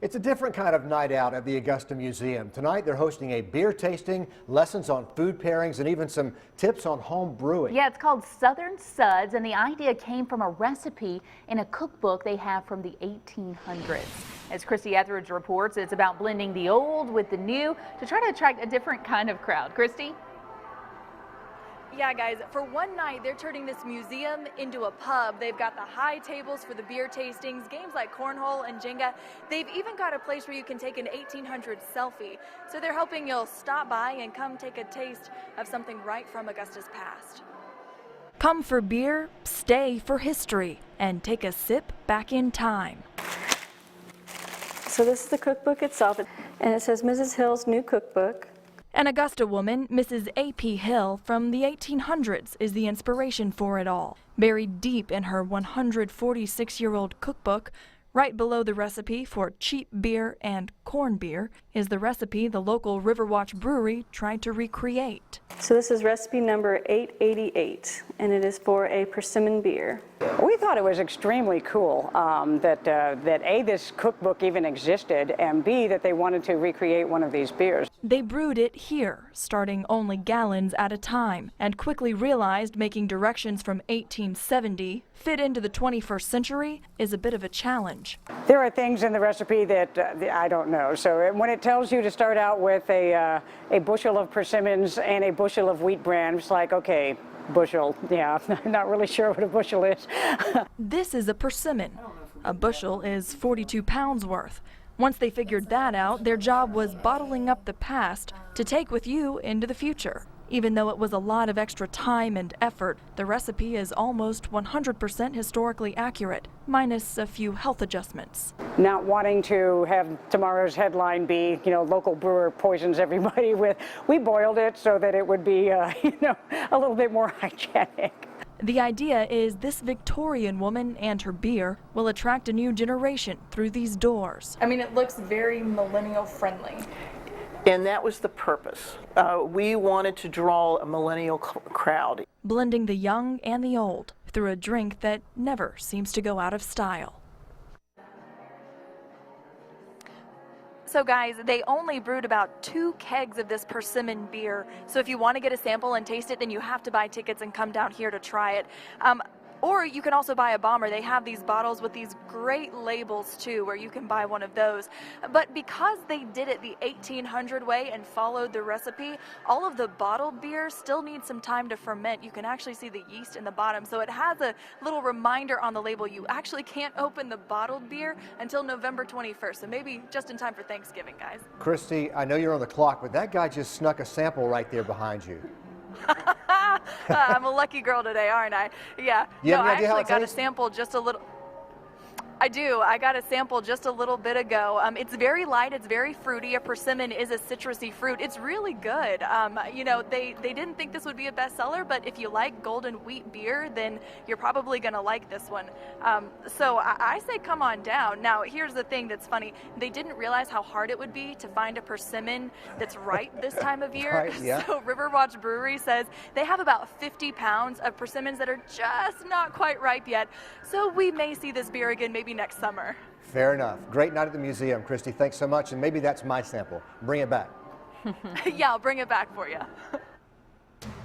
It's a different kind of night out at the Augusta Museum. Tonight they're hosting a beer tasting, lessons on food pairings, and even some tips on home brewing. Yeah, it's called Southern Suds, and the idea came from a recipe in a cookbook they have from the 1800s. As Christie reports, it's about blending the old with the new to try to attract a different kind of crowd. Christie? Yeah, guys, for one night, they're turning this museum into a pub. They've got the high tables for the beer tastings, games like cornhole and Jenga. They've even got a place where you can take an 1800s selfie. So they're hoping you'll stop by and come take a taste of something right from Augusta's past. Come for beer, stay for history, and take a sip back in time. So this is the cookbook itself, and it says Mrs. Hill's new cookbook. An Augusta woman, Mrs. A.P. Hill, from the 1800s, is the inspiration for it all. Buried deep in her 146-year-old cookbook, right below the recipe for cheap beer and corn beer, is the recipe the local Riverwatch brewery tried to recreate. So this is recipe number 888, and it is for a persimmon beer. We thought it was extremely cool that A, this cookbook even existed, and B, that they wanted to recreate one of these beers. They brewed it here, starting only gallons at a time, and quickly realized making directions from 1870 fit into the 21st century is a bit of a challenge. There are things in the recipe that I don't know. So when it tells you to start out with a bushel of persimmons and a bushel of wheat bran, it's like, okay, bushel, yeah, I'm not really sure what a bushel is. This is a persimmon. A bushel is 42 pounds worth. Once they figured that out, their job was bottling up the past to take with you into the future. Even though it was a lot of extra time and effort, the recipe is almost 100% historically accurate, minus a few health adjustments. Not wanting to have tomorrow's headline be, local brewer poisons everybody with, we boiled it so that it would be, a little bit more hygienic. The idea is this Victorian woman and her beer will attract a new generation through these doors. I mean, it looks very millennial friendly. And that was the purpose. We wanted to draw a millennial crowd. Blending the young and the old through a drink that never seems to go out of style. So guys, they only brewed about 2 kegs of this persimmon beer. So if you want to get a sample and taste it, then you have to buy tickets and come down here to try it. Or you can also buy a bomber. They have these bottles with these great labels too, where you can buy one of those. But because they did it the 1800 way and followed the recipe, all of the bottled beer still needs some time to ferment. You can actually see the yeast in the bottom. So it has a little reminder on the label. You actually can't open the bottled beer until November 21st. So maybe just in time for Thanksgiving, guys. Christie, I know you're on the clock, but that guy just snuck a sample right there behind you. I'm a lucky girl today, aren't I? Yeah. You have no, any idea I how actually it got tastes? a sample just a little. I do. I got a sample just a little bit ago. It's very light. It's very fruity. A persimmon is a citrusy fruit. It's really good. They didn't think this would be a bestseller, but if you like golden wheat beer, then you're probably going to like this one. So I say come on down. Now, here's the thing that's funny. They didn't realize how hard it would be to find a persimmon that's ripe this time of year. Right, yeah. So Riverwatch Brewery says they have about 50 pounds of persimmons that are just not quite ripe yet. So we may see this beer again maybe next summer. Fair enough. Great night at the museum, Christie. Thanks so much. And maybe that's my sample. Bring it back. Yeah, I'll bring it back for you.